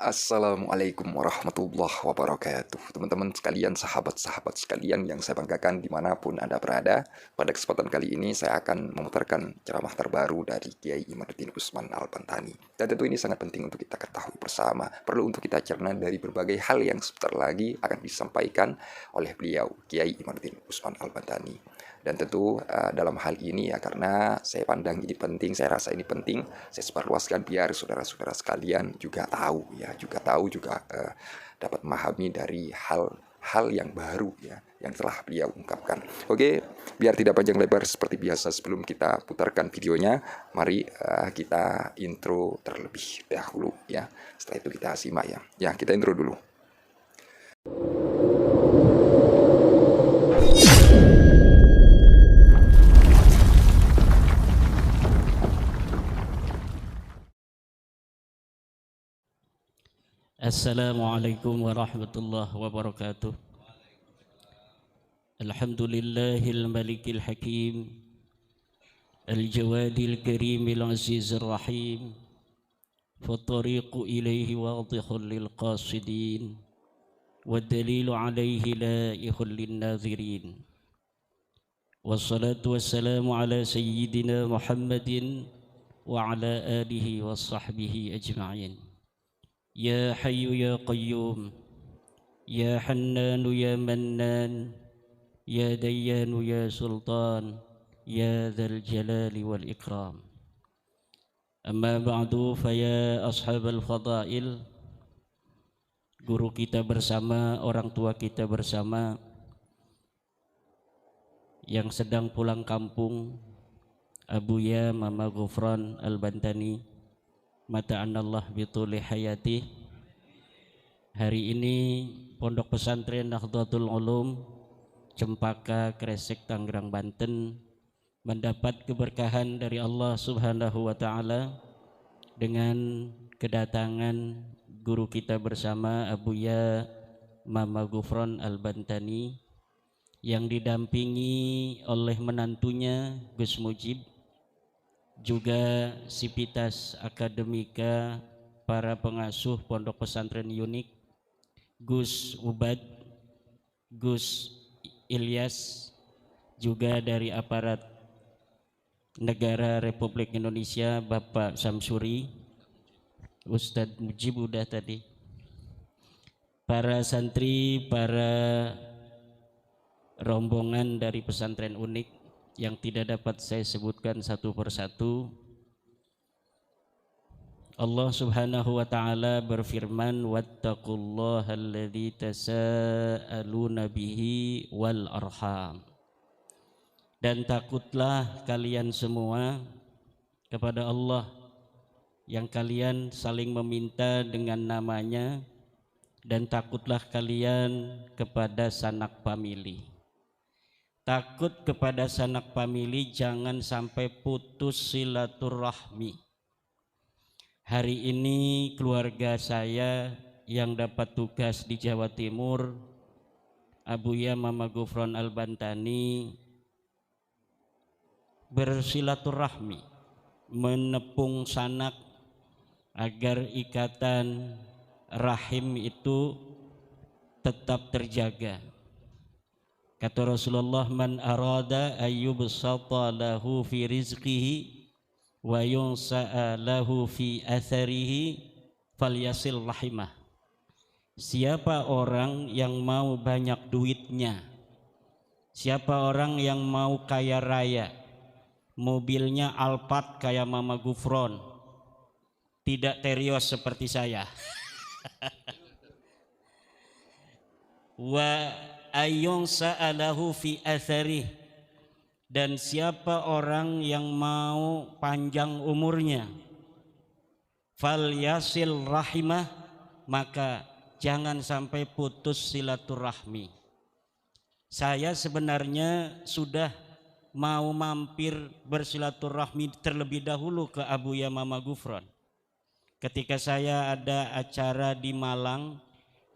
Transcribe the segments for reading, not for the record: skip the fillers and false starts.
Assalamualaikum warahmatullahi wabarakatuh. Teman-teman sekalian, sahabat-sahabat sekalian yang saya banggakan dimanapun Anda berada. Pada kesempatan kali ini saya akan memutarkan ceramah terbaru dari Kiai Imaduddin Usman Al-Bantani. Dan tentu ini sangat penting untuk kita ketahui bersama. Perlu untuk kita cerna dari berbagai hal yang sebentar lagi akan disampaikan oleh beliau, Kiai Imaduddin Usman Al-Bantani. Dan tentu dalam hal ini ya, karena saya pandang ini penting, saya rasa ini penting, saya sebarluaskan biar saudara-saudara sekalian juga tahu ya, juga dapat memahami dari hal yang baru ya yang telah beliau ungkapkan. Oke, biar tidak panjang lebar seperti biasa, sebelum kita putarkan videonya, mari kita intro terlebih dahulu ya. Setelah itu kita simak ya. Ya, kita intro dulu. Assalamualaikum warahmatullahi wabarakatuh. Alhamdulillahil malikil hakim, al-jawadil karimil azizir rahim, fattariqu ilaihi wadihul lil qasidin, waddalilu alaihi laihul lin nazirin. Wassalatu wassalamu ala sayyidina Muhammadin wa ala alihi wa sahbihi ajma'in. Ya Hayyu ya Qayyum, Ya Hannanu ya Mannan, Ya Dayyanu ya Sultan, Ya Dzal Jalali wal Ikram. Amma ba'du, faya ashabal fadail, guru kita bersama, orang tua kita bersama yang sedang pulang kampung, Abuya Mama Ghufran Al-Bantani, mata'anallah bituli hayati. Hari ini Pondok Pesantren Nahdlatul Ulum Cempaka Kresek Tangerang Banten mendapat keberkahan dari Allah Subhanahu wa taala dengan kedatangan guru kita bersama Abuya Mama Ghufran Al-Bantani yang didampingi oleh menantunya Gus Mujib, juga Sivitas Akademika, para pengasuh Pondok Pesantren Unik, Gus Ubad, Gus Ilyas, juga dari aparat negara Republik Indonesia Bapak Samsuri, Ustadz Mujib udah tadi, para santri, para rombongan dari pesantren Unik yang tidak dapat saya sebutkan satu persatu. Allah Subhanahu wa taala berfirman, wattaqullaha alladzi tasaaluna bihi wal arham. Dan takutlah kalian semua kepada Allah yang kalian saling meminta dengan namanya, dan takutlah kalian kepada sanak famili. Takut kepada sanak famili, jangan sampai putus silaturahmi. Hari ini keluarga saya yang dapat tugas di Jawa Timur, Abuya Mama Ghufran Al-Bantani, bersilaturahmi, menepung sanak agar ikatan rahim itu tetap terjaga. Kata Rasulullah, man arada ayyubsata lahu fi rizqihi wa yunsa'a lahu fi atharihi falyasil rahimah. Siapa orang yang mau banyak duitnya, siapa orang yang mau kaya raya, mobilnya Alphard kayak Mama Ghufran, tidak Terios seperti saya, wa ayyun sa'alahu fi athari, dan siapa orang yang mau panjang umurnya, fal yasil rahimah, maka jangan sampai putus silaturahmi. Saya sebenarnya sudah mau mampir bersilaturahmi terlebih dahulu ke Abuya Mama Ghufran ketika saya ada acara di Malang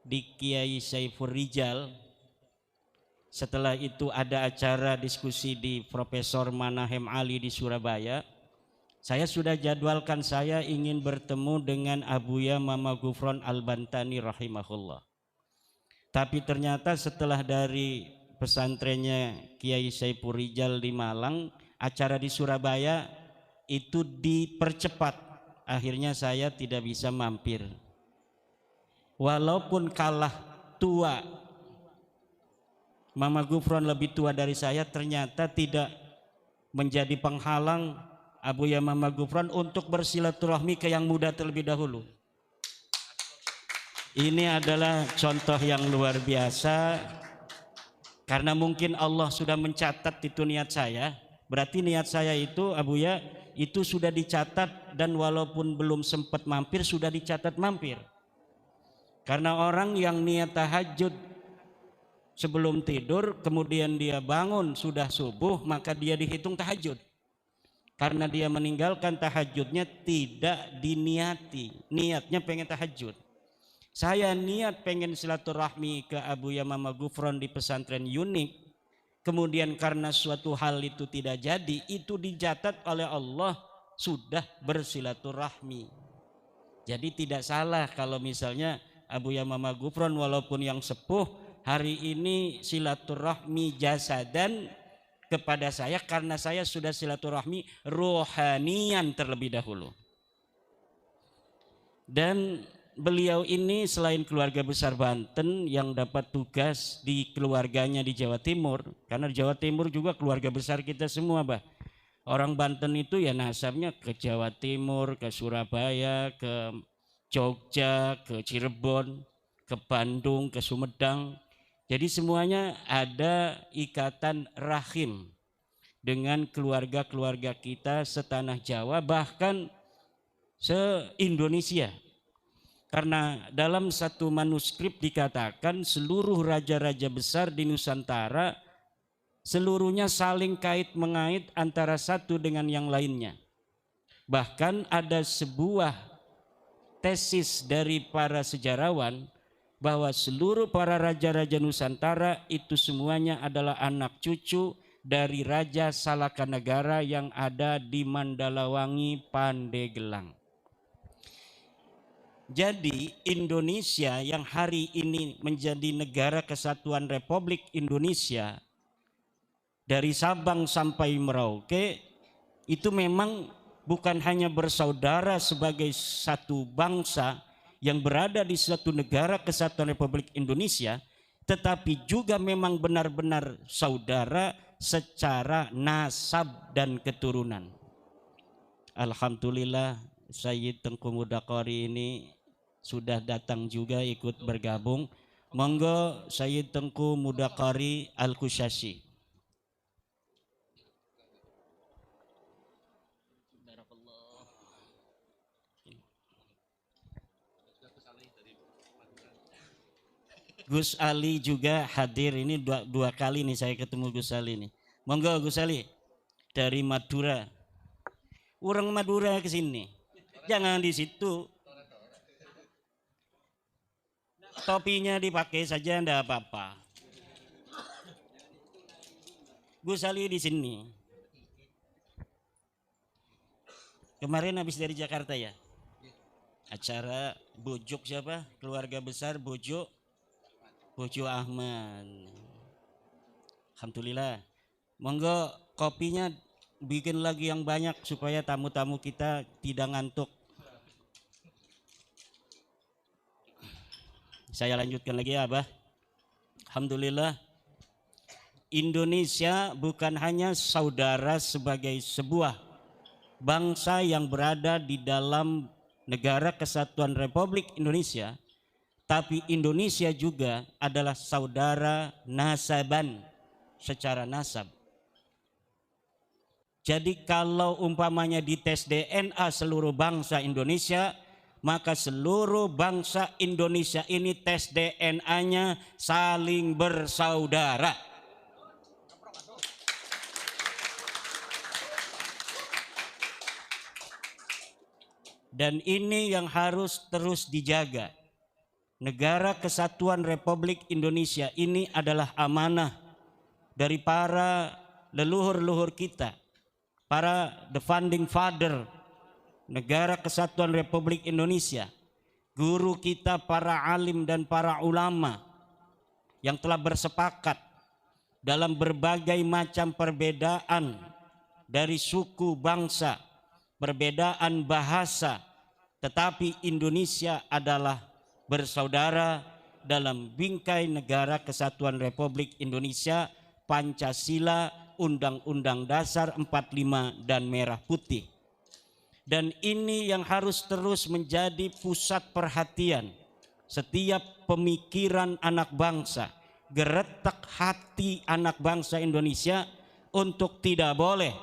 di Kiai Saiful Rijal. Setelah itu ada acara diskusi di Profesor Manahem Ali di Surabaya. Saya sudah jadwalkan saya ingin bertemu dengan Abuya Mama Gufron Al-Bantani rahimahullah. Tapi ternyata setelah dari pesantrennya Kiai Saipul Rijal di Malang, acara di Surabaya itu dipercepat. Akhirnya saya tidak bisa mampir. Walaupun kalah tua, Mama Gufron lebih tua dari saya, ternyata tidak menjadi penghalang Abuya Mama Gufron untuk bersilaturahmi ke yang muda terlebih dahulu. Ini adalah contoh yang luar biasa, karena mungkin Allah sudah mencatat itu niat saya. Berarti niat saya itu, Abuya, itu sudah dicatat, dan walaupun belum sempat mampir, sudah dicatat mampir. Karena orang yang niat tahajud sebelum tidur, kemudian dia bangun sudah subuh, maka dia dihitung tahajud. Karena dia meninggalkan tahajudnya tidak diniati, niatnya pengen tahajud. Saya niat pengen silaturahmi ke Abuya Mama Gufron di pesantren Unik, kemudian karena suatu hal itu tidak jadi, itu dicatat oleh Allah sudah bersilaturahmi. Jadi tidak salah kalau misalnya Abuya Mama Gufron walaupun yang sepuh hari ini silaturahmi jasadan kepada saya, karena saya sudah silaturahmi rohanian terlebih dahulu. Dan beliau ini selain keluarga besar Banten yang dapat tugas di keluarganya di Jawa Timur, karena di Jawa Timur juga keluarga besar kita semua, bah. Orang Banten itu ya nasabnya ke Jawa Timur, ke Surabaya, ke Jogja, ke Cirebon, ke Bandung, ke Sumedang. Jadi semuanya ada ikatan rahim dengan keluarga-keluarga kita setanah Jawa, bahkan se-Indonesia. Karena dalam satu manuskrip dikatakan seluruh raja-raja besar di Nusantara seluruhnya saling kait mengait antara satu dengan yang lainnya. Bahkan ada sebuah tesis dari para sejarawan bahwa seluruh para raja-raja Nusantara itu semuanya adalah anak cucu dari Raja Salakanegara yang ada di Mandalawangi, Pandeglang. Jadi Indonesia yang hari ini menjadi negara kesatuan Republik Indonesia, dari Sabang sampai Merauke, itu memang bukan hanya bersaudara sebagai satu bangsa yang berada di suatu negara kesatuan Republik Indonesia, tetapi juga memang benar-benar saudara secara nasab dan keturunan. Alhamdulillah Sayyid Tengku Mudaqari ini sudah datang juga ikut bergabung. Monggo Sayyid Tengku Mudaqari Al-Kushashi. Gus Ali juga hadir ini dua kali nih saya ketemu Gus Ali nih. Monggo Gus Ali dari Madura. Orang Madura ke sini. Jangan di situ. Topinya dipakai saja enggak apa-apa. Gus Ali di sini. Kemarin habis dari Jakarta ya? Acara Bujuk siapa? Keluarga besar Bujuk Ahmad. Alhamdulillah. Monggo kopinya bikin lagi yang banyak supaya tamu-tamu kita tidak ngantuk. Saya lanjutkan lagi ya, Abah. Alhamdulillah. Indonesia bukan hanya saudara sebagai sebuah bangsa yang berada di dalam negara kesatuan Republik Indonesia, tapi Indonesia juga adalah saudara nasaban secara nasab. Jadi kalau umpamanya di tes DNA seluruh bangsa Indonesia, maka seluruh bangsa Indonesia ini tes DNA-nya saling bersaudara. Dan ini yang harus terus dijaga. Negara Kesatuan Republik Indonesia ini adalah amanah dari para leluhur-leluhur kita, para the founding father Negara Kesatuan Republik Indonesia, guru kita para alim dan para ulama yang telah bersepakat dalam berbagai macam perbedaan dari suku bangsa, perbedaan bahasa, tetapi Indonesia adalah bersaudara dalam bingkai Negara Kesatuan Republik Indonesia, Pancasila, Undang-Undang Dasar 45 dan Merah Putih. Dan ini yang harus terus menjadi pusat perhatian setiap pemikiran anak bangsa, geretak hati anak bangsa Indonesia, untuk tidak boleh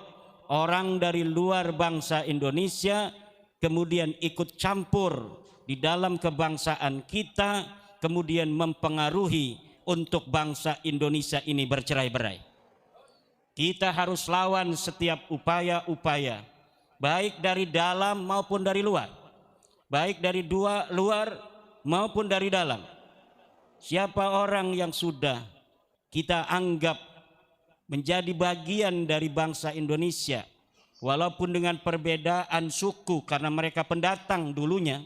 orang dari luar bangsa Indonesia kemudian ikut campur di dalam kebangsaan kita, kemudian mempengaruhi untuk bangsa Indonesia ini bercerai-berai. Kita harus lawan setiap upaya-upaya, baik dari dalam maupun dari luar, baik dari luar maupun dari dalam. Siapa orang yang sudah kita anggap menjadi bagian dari bangsa Indonesia, walaupun dengan perbedaan suku karena mereka pendatang dulunya,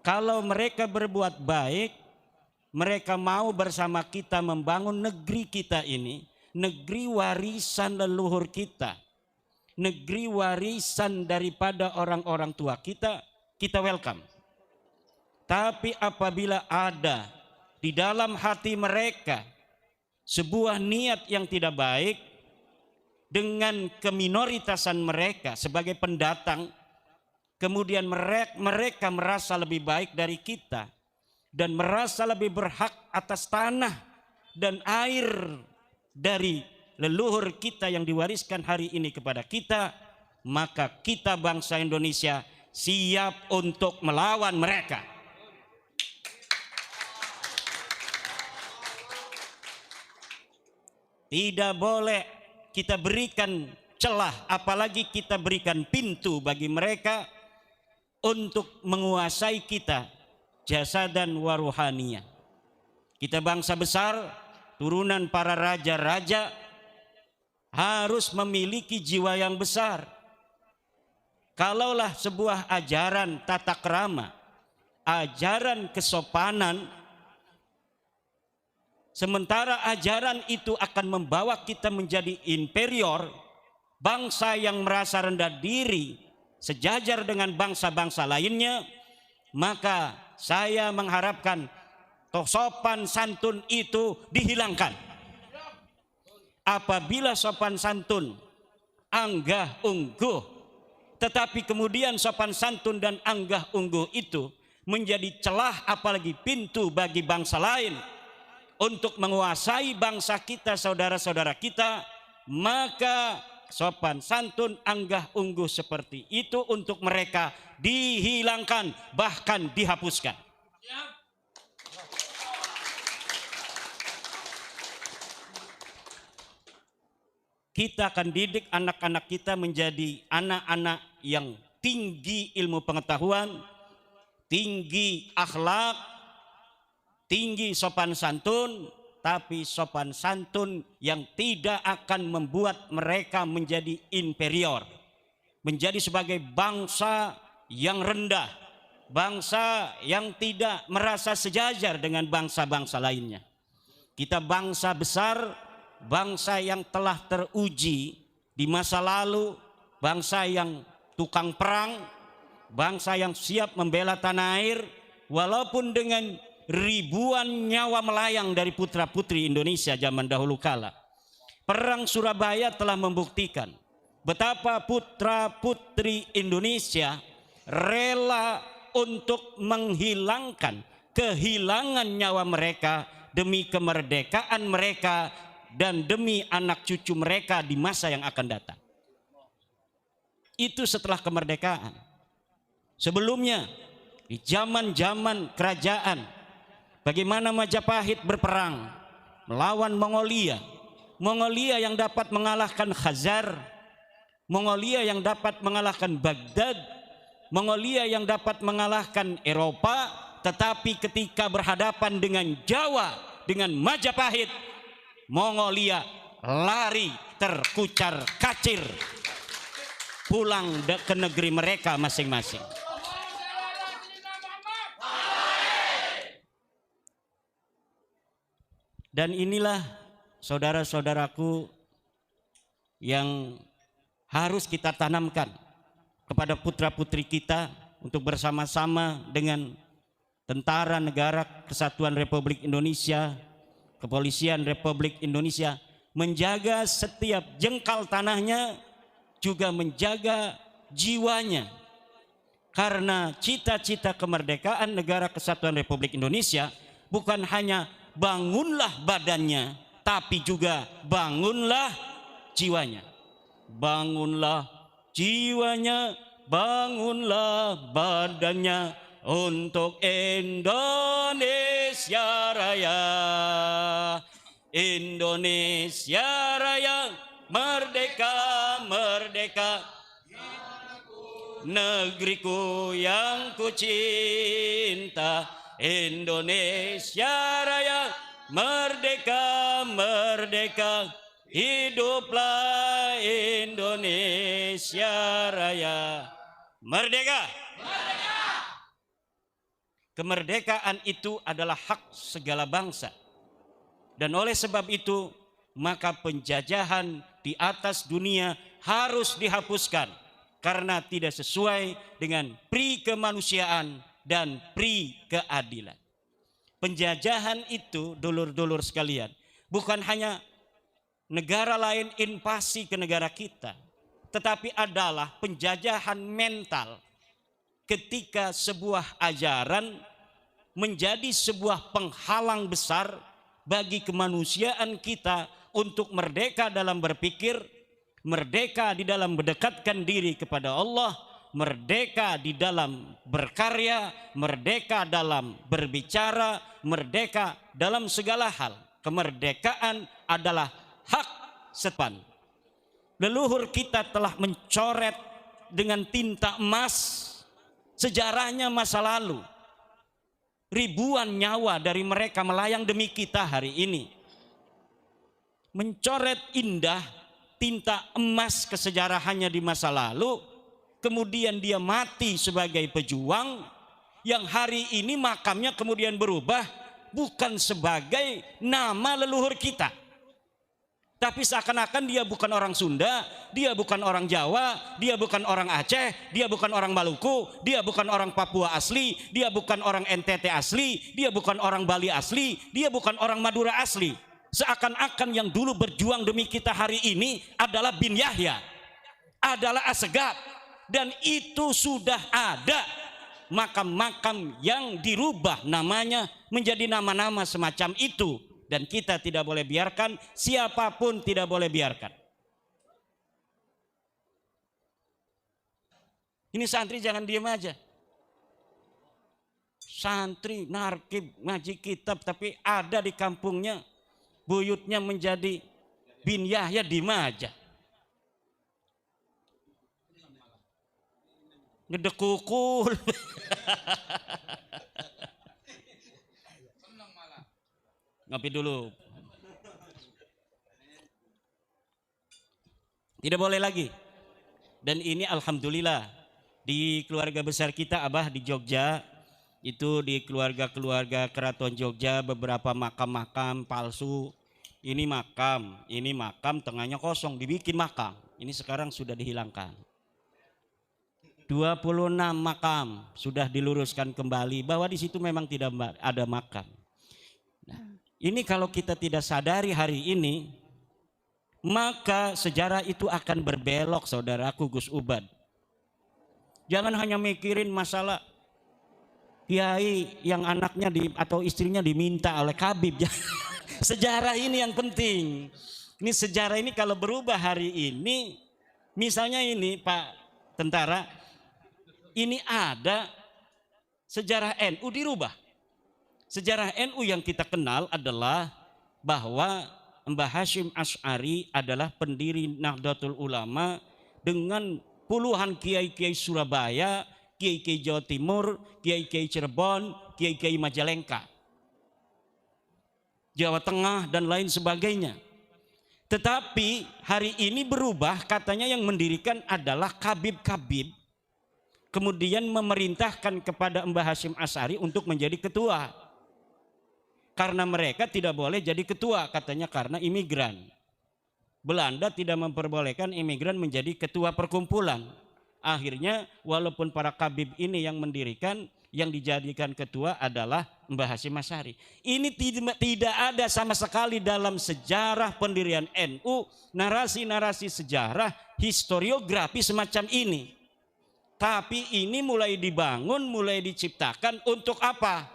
kalau mereka berbuat baik, mereka mau bersama kita membangun negeri kita ini, negeri warisan leluhur kita, negeri warisan daripada orang-orang tua kita, kita welcome. Tapi apabila ada di dalam hati mereka sebuah niat yang tidak baik dengan keminoritasan mereka sebagai pendatang, kemudian mereka merasa lebih baik dari kita dan merasa lebih berhak atas tanah dan air dari leluhur kita yang diwariskan hari ini kepada kita, maka kita bangsa Indonesia siap untuk melawan mereka. Tidak boleh kita berikan celah, apalagi kita berikan pintu bagi mereka untuk menguasai kita jasadan wa ruhaniyah. Kita bangsa besar, turunan para raja-raja, harus memiliki jiwa yang besar. Kalaulah sebuah ajaran tata krama, ajaran kesopanan, sementara ajaran itu akan membawa kita menjadi inferior, bangsa yang merasa rendah diri sejajar dengan bangsa-bangsa lainnya, maka saya mengharapkan sopan santun itu dihilangkan. Apabila sopan santun anggah ungguh, tetapi kemudian sopan santun dan anggah ungguh itu menjadi celah, apalagi pintu bagi bangsa lain untuk menguasai bangsa kita, saudara-saudara kita, maka sopan santun anggah ungguh seperti itu untuk mereka dihilangkan, bahkan dihapuskan. Kita akan didik anak-anak kita menjadi anak-anak yang tinggi ilmu pengetahuan, tinggi akhlak, tinggi sopan santun, tapi sopan santun yang tidak akan membuat mereka menjadi inferior, menjadi sebagai bangsa yang rendah, bangsa yang tidak merasa sejajar dengan bangsa-bangsa lainnya. Kita bangsa besar, bangsa yang telah teruji di masa lalu, bangsa yang tukang perang, bangsa yang siap membela tanah air, walaupun dengan ribuan nyawa melayang dari putra-putri Indonesia zaman dahulu kala. Perang Surabaya telah membuktikan betapa putra-putri Indonesia rela untuk menghilangkan kehilangan nyawa mereka demi kemerdekaan mereka dan demi anak cucu mereka di masa yang akan datang. Itu setelah kemerdekaan. Sebelumnya di zaman-zaman kerajaan, bagaimana Majapahit berperang melawan Mongolia, Mongolia yang dapat mengalahkan Khazar, Mongolia yang dapat mengalahkan Baghdad, Mongolia yang dapat mengalahkan Eropa, tetapi ketika berhadapan dengan Jawa, dengan Majapahit, Mongolia lari terkucar kacir. pulang ke negeri mereka masing-masing. Dan inilah saudara-saudaraku yang harus kita tanamkan kepada putra-putri kita untuk bersama-sama dengan Tentara Negara Kesatuan Republik Indonesia, Kepolisian Republik Indonesia, menjaga setiap jengkal tanahnya, juga menjaga jiwanya. Karena cita-cita kemerdekaan Negara Kesatuan Republik Indonesia bukan hanya bangunlah badannya, tapi juga bangunlah jiwanya. Bangunlah jiwanya, bangunlah badannya untuk Indonesia Raya. Indonesia Raya, merdeka, merdeka. Negeriku yang ku cinta, Indonesia Raya, merdeka, merdeka. Hiduplah Indonesia Raya. Merdeka. Kemerdekaan itu adalah hak segala bangsa. Dan oleh sebab itu, maka penjajahan di atas dunia harus dihapuskan karena tidak sesuai dengan pri kemanusiaan dan pri keadilan. Penjajahan itu, dulur-dulur sekalian, bukan hanya negara lain invasi ke negara kita, tetapi adalah penjajahan mental ketika sebuah ajaran menjadi sebuah penghalang besar bagi kemanusiaan kita untuk merdeka dalam berpikir, merdeka di dalam mendekatkan diri kepada Allah, merdeka di dalam berkarya, merdeka dalam berbicara, merdeka dalam segala hal. Kemerdekaan adalah hak sepan. Leluhur kita telah mencoret dengan tinta emas sejarahnya masa lalu. Ribuan nyawa dari mereka melayang demi kita hari ini. Mencoret indah tinta emas kesejarahannya di masa lalu, kemudian dia mati sebagai pejuang yang hari ini makamnya kemudian berubah bukan sebagai nama leluhur kita, tapi seakan-akan dia bukan orang Sunda, dia bukan orang Jawa, dia bukan orang Aceh, dia bukan orang Maluku, dia bukan orang Papua asli, dia bukan orang NTT asli, dia bukan orang Bali asli, dia bukan orang Madura asli. Seakan-akan yang dulu berjuang demi kita hari ini adalah bin Yahya, adalah Assegaf, dan itu sudah ada makam-makam yang dirubah namanya menjadi nama-nama semacam itu. Dan kita tidak boleh biarkan, siapapun tidak boleh biarkan. Ini santri jangan diem aja. Santri, narkib, ngaji kitab, tapi ada di kampungnya, buyutnya menjadi bin Yahya, diem aja. Ngedekukul. Ngopi dulu. Tidak boleh lagi. Dan ini alhamdulillah di keluarga besar kita, Abah di Jogja, itu di keluarga-keluarga Keraton Jogja beberapa makam-makam palsu. Ini makam tengahnya kosong, dibikin makam. Ini sekarang sudah dihilangkan. 26 makam sudah diluruskan kembali bahwa di situ memang tidak ada makam. Ini kalau kita tidak sadari hari ini, maka sejarah itu akan berbelok, saudaraku Gus Ubad. Jangan hanya mikirin masalah kiai yang anaknya atau istrinya diminta oleh Habib. Sejarah ini yang penting. Ini sejarah ini kalau berubah hari ini, misalnya ini Pak Tentara, ini ada sejarah NU dirubah. Sejarah NU yang kita kenal adalah bahwa Mbah Hashim Asy'ari adalah pendiri Nahdlatul Ulama dengan puluhan kiai-kiai Surabaya, kiai-kiai Jawa Timur, kiai-kiai Cirebon, kiai-kiai Majalengka, Jawa Tengah dan lain sebagainya. Tetapi hari ini berubah, katanya yang mendirikan adalah Kabib-Kabib, kemudian memerintahkan kepada Mbah Hashim Asy'ari untuk menjadi ketua. Karena mereka tidak boleh jadi ketua, katanya karena imigran. Belanda tidak memperbolehkan imigran menjadi ketua perkumpulan. Akhirnya walaupun para kabib ini yang mendirikan, yang dijadikan ketua adalah Mbah Hashim Asy'ari. Ini tidak ada sama sekali dalam sejarah pendirian NU narasi-narasi sejarah historiografi semacam ini. Tapi ini mulai dibangun, mulai diciptakan untuk apa?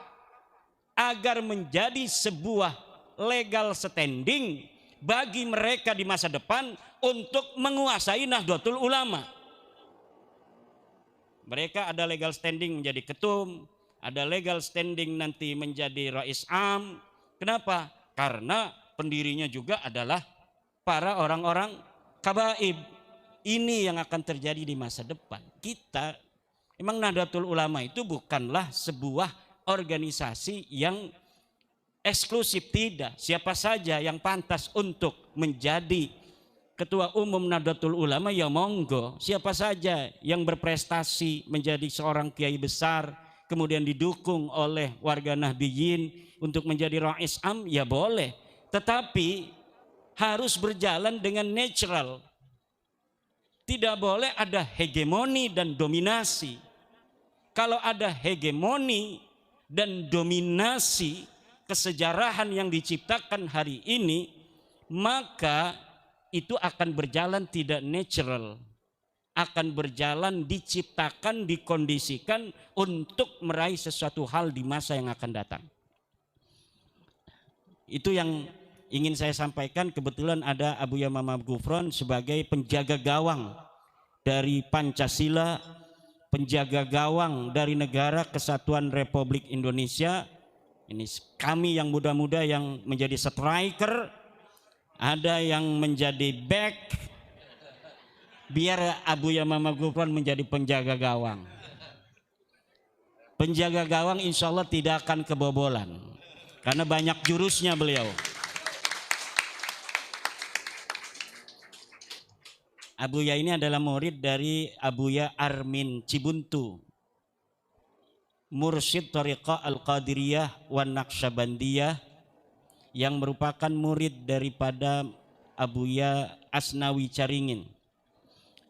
Agar menjadi sebuah legal standing bagi mereka di masa depan untuk menguasai Nahdlatul Ulama. Mereka ada legal standing menjadi ketum, ada legal standing nanti menjadi rais am. Kenapa? Karena pendirinya juga adalah para orang-orang kabaib. Ini yang akan terjadi di masa depan. Kita, memang Nahdlatul Ulama itu bukanlah sebuah organisasi yang eksklusif, tidak. Siapa saja yang pantas untuk menjadi Ketua Umum Nahdlatul Ulama ya monggo, siapa saja yang berprestasi menjadi seorang kiai besar kemudian didukung oleh warga Nahdiyin untuk menjadi rais am ya boleh, tetapi harus berjalan dengan natural. Tidak boleh ada hegemoni dan dominasi. Kalau ada hegemoni dan dominasi kesejarahan yang diciptakan hari ini, maka itu akan berjalan tidak natural, akan berjalan diciptakan, dikondisikan untuk meraih sesuatu hal di masa yang akan datang. Itu yang ingin saya sampaikan. Kebetulan ada Abuya Mama Gufron sebagai penjaga gawang dari Pancasila, penjaga gawang dari Negara Kesatuan Republik Indonesia. Ini kami yang muda-muda yang menjadi striker, ada yang menjadi back, biar Abuya Mama Gufron menjadi penjaga gawang. Penjaga gawang insya Allah tidak akan kebobolan karena banyak jurusnya beliau. Abuya ini adalah murid dari Abuya Armin Cibuntu, mursyid Thariqah Al-Qadiriyah wan Naqsyabandiyah, yang merupakan murid daripada Abuya Asnawi Caringin.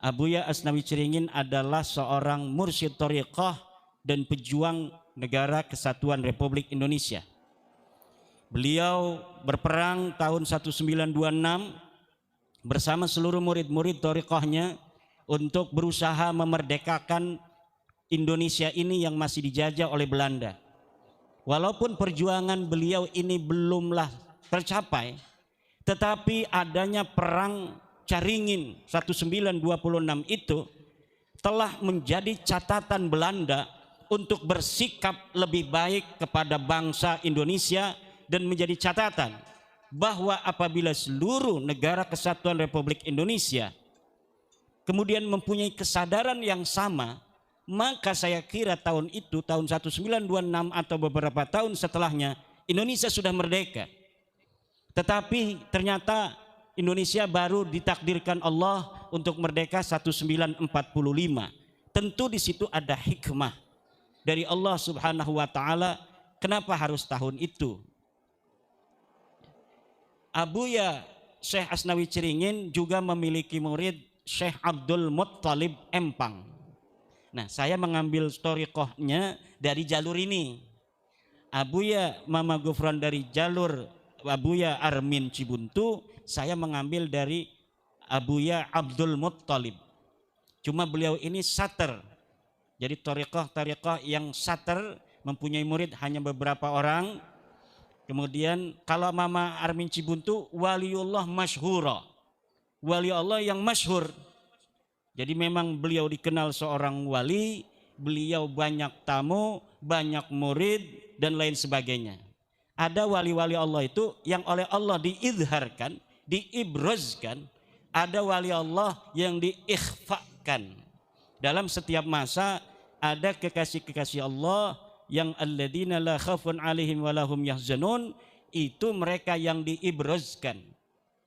Abuya Asnawi Caringin adalah seorang mursyid thariqah dan pejuang Negara Kesatuan Republik Indonesia. Beliau berperang tahun 1926 bersama seluruh murid-murid thariqahnya untuk berusaha memerdekakan Indonesia ini yang masih dijajah oleh Belanda. Walaupun perjuangan beliau ini belumlah tercapai, tetapi adanya perang Caringin 1926 itu telah menjadi catatan Belanda untuk bersikap lebih baik kepada bangsa Indonesia, dan menjadi catatan bahwa apabila seluruh Negara Kesatuan Republik Indonesia kemudian mempunyai kesadaran yang sama, maka saya kira tahun itu, tahun 1926 atau beberapa tahun setelahnya, Indonesia sudah merdeka. Tetapi ternyata Indonesia baru ditakdirkan Allah untuk merdeka 1945. Tentu di situ ada hikmah dari Allah Subhanahu wa taala. Kenapa harus tahun itu? Abuya Syekh Asnawi Caringin juga memiliki murid Syekh Abdul Muttalib Empang. Nah, saya mengambil thariqahnya dari jalur ini. Abuya Mama Gufron dari jalur Abuya Armin Cibuntu, saya mengambil dari Abuya Abdul Muttalib. Cuma beliau ini sater. Jadi thariqah yang sater, mempunyai murid hanya beberapa orang. Kemudian kalau Mama Armin Cibuntu waliullah masyhura. Wali Allah yang masyhur. Jadi memang beliau dikenal seorang wali, beliau banyak tamu, banyak murid, dan lain sebagainya. Ada wali-wali Allah itu yang oleh Allah diizharkan, diibrazkan. Ada wali Allah yang diikhfakan. Dalam setiap masa ada kekasih-kekasih Allah yang alladzina la khafun alaihim walahum yahzanun, itu mereka yang diibrazkan.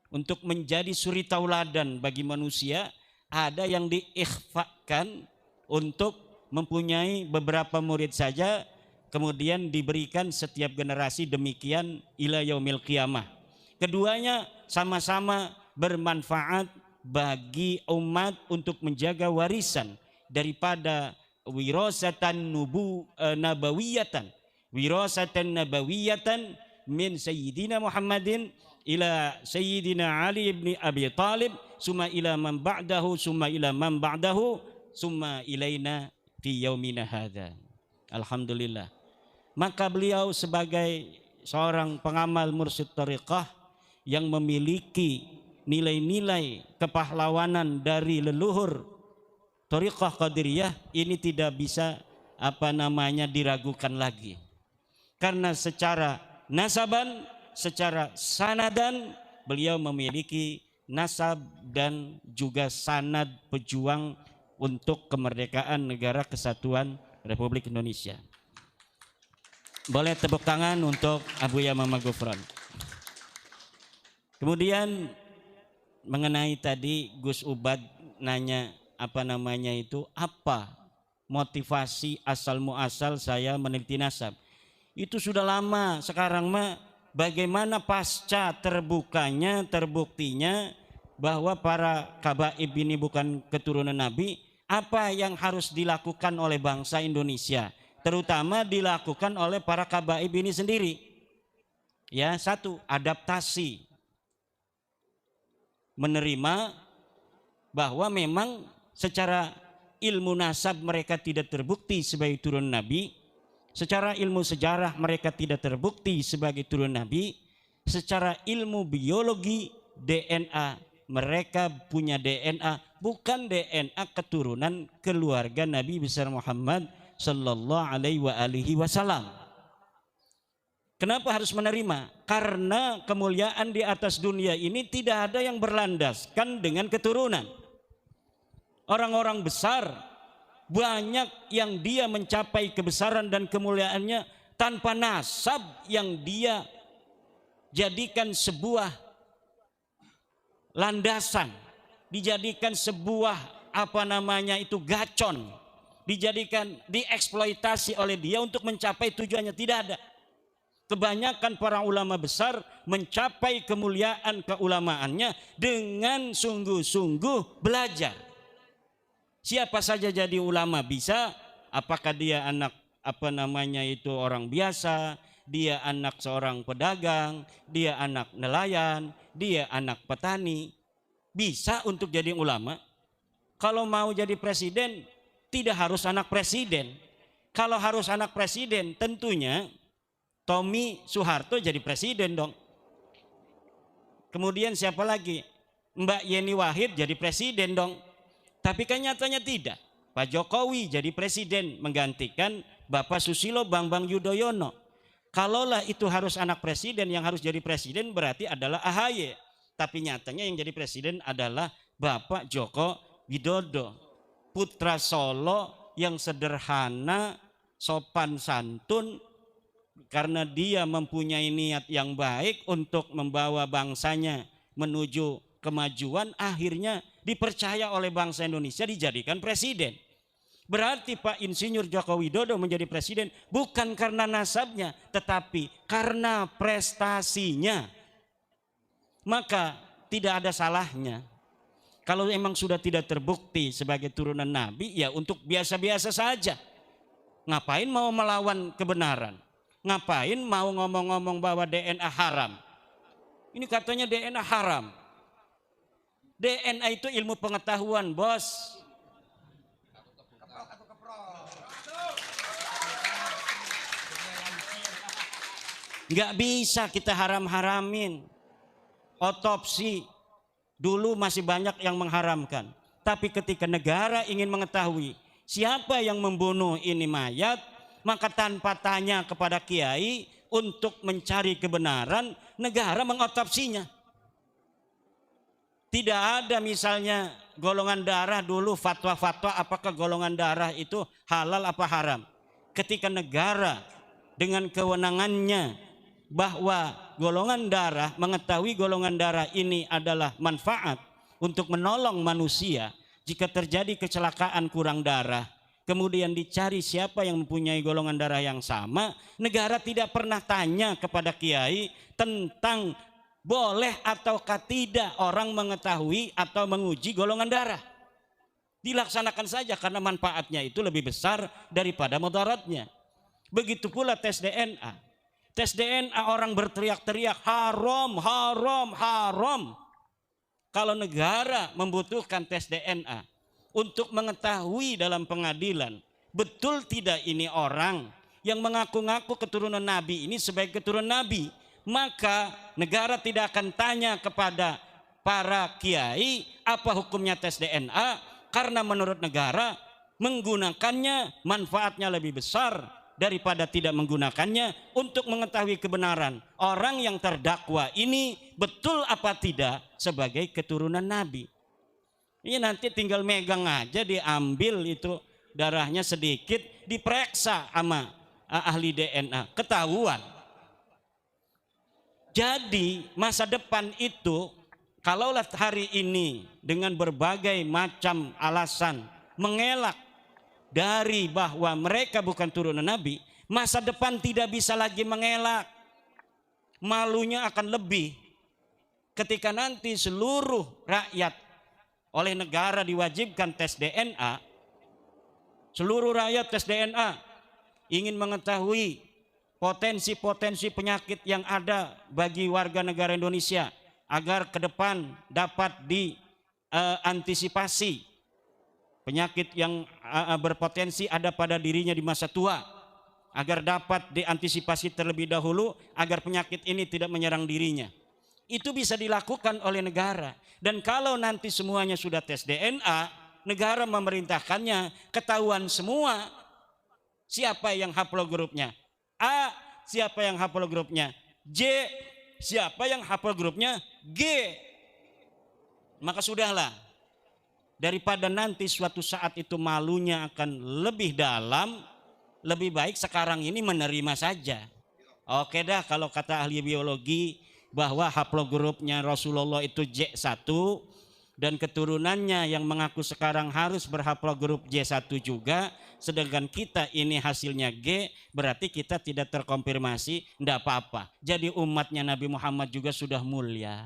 untuk menjadi suri tauladan bagi manusia, ada yang diikhfakan untuk mempunyai beberapa murid saja, kemudian diberikan setiap generasi demikian ila yaumil qiyamah. Keduanya sama-sama bermanfaat bagi umat untuk menjaga warisan daripada wirasatan nabawiyatan min sayyidina Muhammadin ila sayyidina Ali ibn Abi Talib summa ila man ba'dahu summa ila man ba'dahu summa ilaina fi yaumina hadza. Alhamdulillah. Maka beliau sebagai seorang pengamal mursyid thariqah yang memiliki nilai-nilai kepahlawanan dari leluhur thariqah Qadiriyah ini tidak bisa diragukan lagi. Karena secara nasaban, secara sanadan beliau memiliki nasab dan juga sanad pejuang untuk kemerdekaan negara kesatuan Republik Indonesia. Boleh tepuk tangan untuk Abuya Mama Gufron. Kemudian mengenai tadi Gus Ubad nanya apa motivasi asal muasal saya meneliti nasab. Itu sudah lama, sekarang mah bagaimana pasca terbuktinya bahwa para kabaib ini bukan keturunan Nabi, apa yang harus dilakukan oleh bangsa Indonesia, terutama dilakukan oleh para kabaib ini sendiri. Ya, satu, adaptasi. Menerima bahwa memang secara ilmu nasab mereka tidak terbukti sebagai turun Nabi, secara ilmu sejarah mereka tidak terbukti sebagai turun Nabi, secara ilmu biologi DNA mereka punya DNA bukan DNA keturunan keluarga Nabi besar Muhammad sallallahu alaihi wasallam. Kenapa harus menerima? Karena kemuliaan di atas dunia ini tidak ada yang berlandaskan dengan keturunan. Orang-orang besar banyak yang dia mencapai kebesaran dan kemuliaannya tanpa nasab yang dia jadikan sebuah landasan, dijadikan sebuah gacon, dieksploitasi oleh dia untuk mencapai tujuannya. Tidak ada. Kebanyakan para ulama besar mencapai kemuliaan keulamaannya dengan sungguh-sungguh belajar. Siapa saja jadi ulama bisa, apakah dia anak orang biasa, dia anak seorang pedagang, dia anak nelayan, dia anak petani, bisa untuk jadi ulama. Kalau mau jadi presiden, tidak harus anak presiden. Kalau harus anak presiden, tentunya Tommy Soeharto jadi presiden dong. Kemudian siapa lagi? Mbak Yeni Wahid jadi presiden dong. Tapi kan nyatanya tidak. Pak Jokowi jadi presiden menggantikan Bapak Susilo Bambang Yudhoyono. Kalaulah itu harus anak presiden, yang harus jadi presiden berarti adalah AHY. Tapi nyatanya yang jadi presiden adalah Bapak Joko Widodo. Putra Solo yang sederhana, sopan santun, karena dia mempunyai niat yang baik untuk membawa bangsanya menuju kemajuan, akhirnya dipercaya oleh bangsa Indonesia dijadikan presiden. Berarti Pak Insinyur Joko Widodo menjadi presiden bukan karena nasabnya, tetapi karena prestasinya. Maka tidak ada salahnya kalau memang sudah tidak terbukti sebagai turunan Nabi, ya untuk biasa-biasa saja. Ngapain mau melawan kebenaran? Ngapain mau ngomong-ngomong bahwa DNA haram? Ini katanya DNA haram. DNA itu ilmu pengetahuan, bos. Nggak bisa kita haram-haramin. Otopsi dulu masih banyak yang mengharamkan. Tapi ketika negara ingin mengetahui siapa yang membunuh ini mayat, maka tanpa tanya kepada kiai untuk mencari kebenaran, negara mengotopsinya. Tidak ada misalnya golongan darah dulu fatwa-fatwa apakah golongan darah itu halal apa haram. Ketika negara dengan kewenangannya bahwa golongan darah, mengetahui golongan darah ini adalah manfaat untuk menolong manusia. Jika terjadi kecelakaan kurang darah, kemudian dicari siapa yang mempunyai golongan darah yang sama, negara tidak pernah tanya kepada kiai tentang boleh ataukah tidak orang mengetahui atau menguji golongan darah. Dilaksanakan saja karena manfaatnya itu lebih besar daripada mudaratnya. Begitu pula tes DNA. Tes DNA orang berteriak-teriak haram, haram, haram. Kalau negara membutuhkan tes DNA untuk mengetahui dalam pengadilan, betul tidak ini orang yang mengaku-ngaku keturunan Nabi ini sebagai keturunan Nabi, maka negara tidak akan tanya kepada para kiai apa hukumnya tes DNA, karena menurut negara menggunakannya manfaatnya lebih besar daripada tidak menggunakannya untuk mengetahui kebenaran orang yang terdakwa ini betul apa tidak sebagai keturunan Nabi. Ini nanti tinggal megang aja, diambil itu darahnya sedikit, diperiksa sama ahli DNA, ketahuan. Jadi masa depan itu, kalaulah hari ini dengan berbagai macam alasan mengelak dari bahwa mereka bukan turunan Nabi, masa depan tidak bisa lagi mengelak. Malunya akan lebih ketika nanti seluruh rakyat oleh negara diwajibkan tes DNA. Seluruh rakyat tes DNA, ingin mengetahui potensi-potensi penyakit yang ada bagi warga negara Indonesia agar ke depan dapat diantisipasi penyakit yang berpotensi ada pada dirinya di masa tua, agar dapat diantisipasi terlebih dahulu agar penyakit ini tidak menyerang dirinya. Itu bisa dilakukan oleh negara. Dan kalau nanti semuanya sudah tes DNA, negara memerintahkannya, ketahuan semua siapa yang haplogrupnya A, siapa yang haplogrupnya J, siapa yang haplogrupnya G. Maka sudahlah, daripada nanti suatu saat itu malunya akan lebih dalam, lebih baik sekarang ini menerima saja. Oke dah, kalau kata ahli biologi bahwa haplogrupnya Rasulullah itu J1 dan keturunannya yang mengaku sekarang harus berhaplogrup J1 juga, sedangkan kita ini hasilnya G, berarti kita tidak terkonfirmasi, tidak apa-apa. Jadi umatnya Nabi Muhammad juga sudah mulia,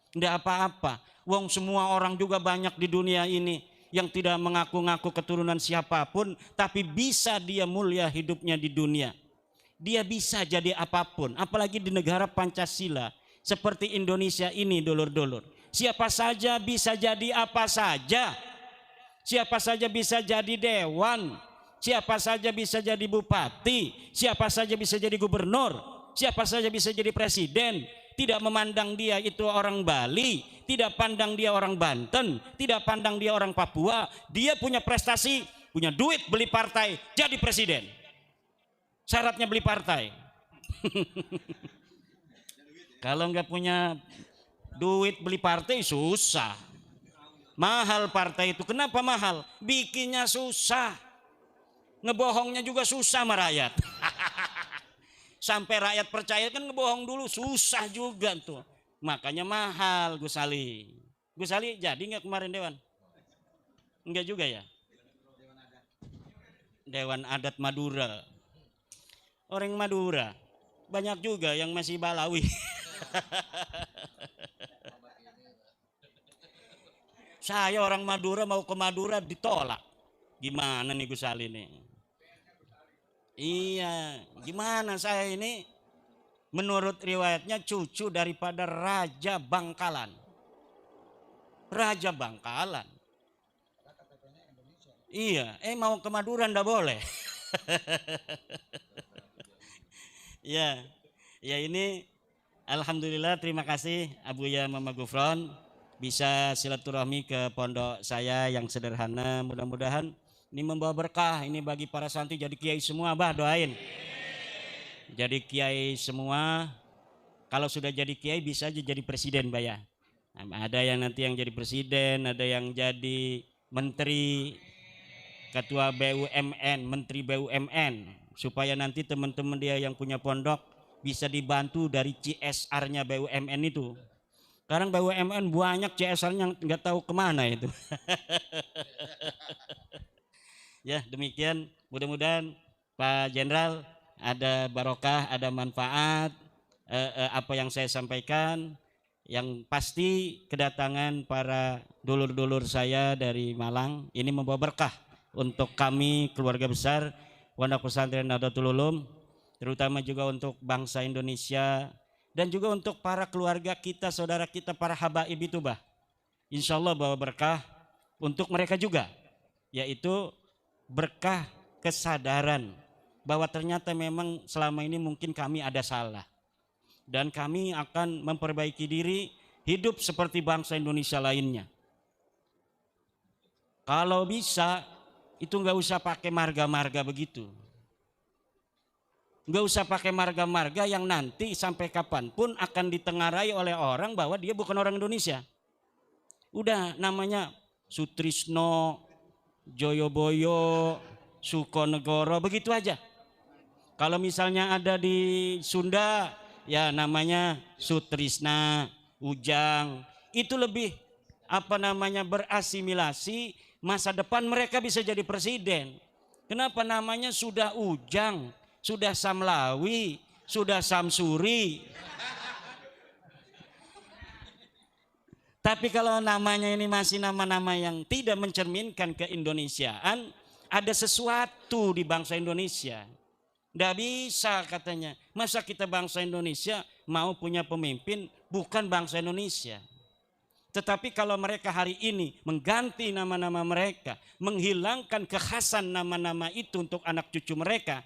tidak apa-apa. Wong semua orang juga banyak di dunia ini yang tidak mengaku-ngaku keturunan siapapun, tapi bisa dia mulia hidupnya di dunia. Dia bisa jadi apapun, apalagi di negara Pancasila seperti Indonesia ini, dulur-dulur. Siapa saja bisa jadi apa saja. Siapa saja bisa jadi dewan, siapa saja bisa jadi bupati, siapa saja bisa jadi gubernur, siapa saja bisa jadi presiden. Tidak memandang dia itu orang Bali, tidak pandang dia orang Banten, tidak pandang dia orang Papua. Dia punya prestasi, punya duit, beli partai, jadi presiden. Syaratnya beli partai. Kalau nggak punya duit beli partai susah. Mahal partai itu. Kenapa mahal? Bikinnya susah. Ngebohongnya juga susah sama rakyat. Sampai rakyat percaya kan ngebohong dulu susah juga tuh. Makanya mahal Gus Ali. Gus Ali jadi nggak kemarin dewan? Enggak juga ya? Dewan Adat Madura. Orang Madura banyak juga yang masih Balawi. Saya orang Madura mau ke Madura ditolak. Gimana nih Gus Ali nih? Iya, gimana saya ini? Menurut riwayatnya cucu daripada Raja Bangkalan. Raja Bangkalan. Iya, mau ke Madura ndak boleh. Ya, ya ini alhamdulillah, terima kasih Abuya Mama Gufron bisa silaturahmi ke pondok saya yang sederhana. Mudah-mudahan ini membawa berkah ini bagi para santri jadi kiai semua. Bah, doain. Jadi kiai semua. Kalau sudah jadi kiai bisa aja jadi presiden, Bah ya. Ada yang nanti yang jadi presiden, ada yang jadi menteri, ketua BUMN, menteri BUMN, supaya nanti teman-teman dia yang punya pondok bisa dibantu dari CSR-nya BUMN itu. Sekarang BUMN banyak CSR-nya nggak tahu kemana itu. Ya demikian, mudah-mudahan Pak Jenderal ada barokah, ada manfaat apa yang saya sampaikan. Yang pasti kedatangan para dulur-dulur saya dari Malang ini membawa berkah untuk kami keluarga besar Pondok Pesantren Nahdlatul Ulum, terutama juga untuk bangsa Indonesia dan juga untuk para keluarga kita, saudara kita, para habaib itu bah. Insya Allah bawa berkah untuk mereka juga, yaitu berkah kesadaran bahwa ternyata memang selama ini mungkin kami ada salah. Dan kami akan memperbaiki diri hidup seperti bangsa Indonesia lainnya. Kalau bisa itu nggak usah pakai marga-marga begitu. Nggak usah pakai marga-marga yang nanti sampai kapanpun akan ditengarai oleh orang bahwa dia bukan orang Indonesia. Udah namanya Sutrisno, Joyoboyo, Sukonegoro, begitu aja. Kalau misalnya ada di Sunda, ya namanya Sutrisna, Ujang, itu lebih berasimilasi, masa depan mereka bisa jadi presiden. Kenapa namanya sudah Ujang, sudah Samlawi, sudah Samsuri. Tapi kalau namanya ini masih nama-nama yang tidak mencerminkan keindonesiaan, ada sesuatu di bangsa Indonesia. Nggak bisa katanya. Masa kita bangsa Indonesia mau punya pemimpin bukan bangsa Indonesia. Tetapi kalau mereka hari ini mengganti nama-nama mereka, menghilangkan kekhasan nama-nama itu untuk anak cucu mereka,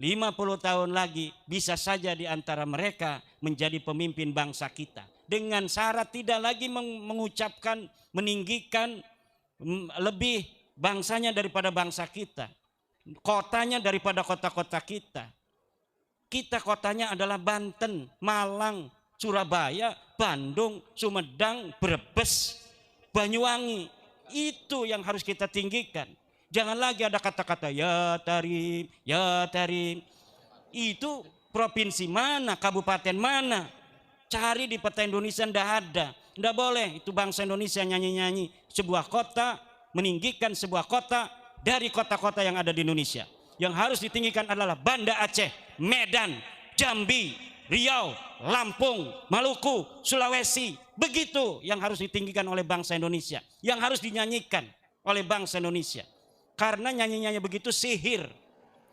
50 tahun lagi bisa saja di antara mereka menjadi pemimpin bangsa kita. Dengan syarat tidak lagi mengucapkan, meninggikan lebih bangsanya daripada bangsa kita. Kotanya daripada kota-kota kita. Kita kotanya adalah Banten, Malang, Surabaya, Bandung, Sumedang, Brebes, Banyuwangi. Itu yang harus kita tinggikan. Jangan lagi ada kata-kata ya Tarim, ya Tarim. Itu provinsi mana, kabupaten mana? Cari di peta Indonesia ndak ada. Ndak boleh itu bangsa Indonesia nyanyi-nyanyi sebuah kota, meninggikan sebuah kota dari kota-kota yang ada di Indonesia. Yang harus ditinggikan adalah Banda Aceh, Medan, Jambi, Riau, Lampung, Maluku, Sulawesi. Begitu yang harus ditinggikan oleh bangsa Indonesia. Yang harus dinyanyikan oleh bangsa Indonesia. Karena nyanyi-nyanyi begitu sihir.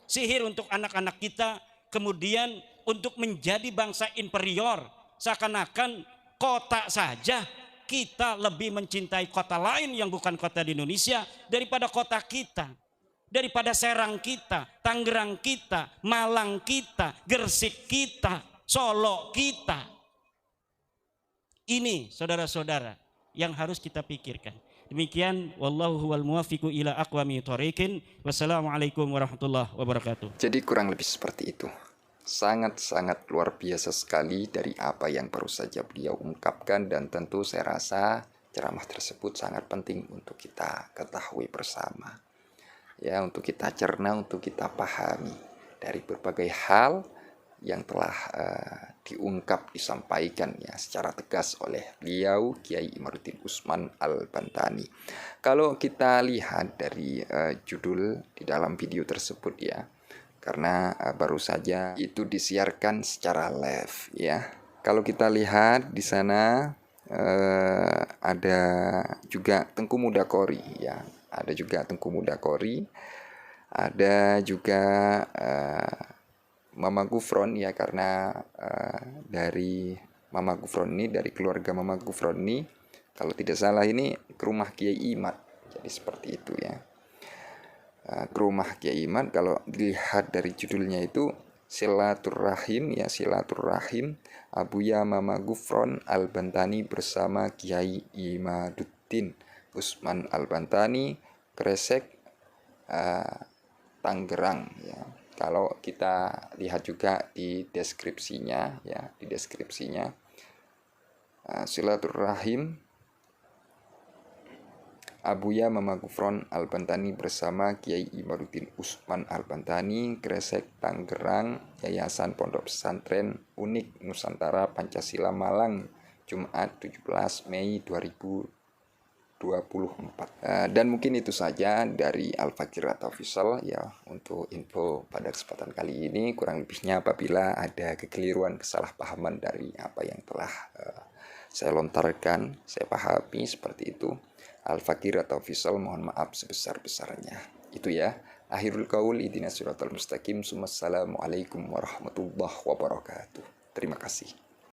Sihir untuk anak-anak kita. Kemudian untuk menjadi bangsa inferior. Seakan-akan kota saja kita lebih mencintai kota lain yang bukan kota di Indonesia daripada kota kita. Daripada Serang kita, Tangerang kita, Malang kita, Gresik kita, Solo kita. Ini saudara-saudara yang harus kita pikirkan. Demikian, wallahu huwal muwaffiqu ila aqwamit thoriqin. Wassalamualaikum warahmatullahi wabarakatuh. Jadi kurang lebih seperti itu. Sangat-sangat luar biasa sekali dari apa yang baru saja beliau ungkapkan, dan tentu saya rasa ceramah tersebut sangat penting untuk kita ketahui bersama. Ya, untuk kita cerna, untuk kita pahami dari berbagai hal yang telah diungkap, disampaikan ya secara tegas oleh beliau Kiai Imaduddin Usman Al-Bantani. Kalau kita lihat dari judul di dalam video tersebut ya, karena baru saja itu disiarkan secara live ya. Kalau kita lihat di sana ada juga Tengku Muda Kori ya. Ada juga Tengku Muda Kori, ada juga Mama Gufron ya, karena dari Mama Gufron ini, dari keluarga Mama Gufron ini, kalau tidak salah ini ke rumah Kiai Imad, jadi seperti itu ya. Ke rumah Kiai Imad, kalau dilihat dari judulnya itu Silaturrahim ya, Silaturrahim Abuya Mama Gufron Al-Bantani bersama Kiai Imaduddin Usman Al-Bantani, Kresek, Tangerang ya. Kalau kita lihat juga di deskripsinya ya, di deskripsinya silaturrahim Abuya Mama Gufron Al-Bantani bersama Kiai Imaduddin Usman Al-Bantani, Gresik, Tangerang, Yayasan Pondok Pesantren Unik Nusantara Pancasila Malang, Jumat 17 Mei 2024. Dan mungkin itu saja dari Al-Fakir atau Official ya untuk info pada kesempatan kali ini. Kurang lebihnya apabila ada kekeliruan, kesalahpahaman dari apa yang telah saya lontarkan, saya pahami seperti itu. Al-Fakir atau Official mohon maaf sebesar-besarnya. Itu ya. Akhirul qaul ihdinas siratal mustaqim. Assalamualaikum warahmatullahi wabarakatuh. Terima kasih.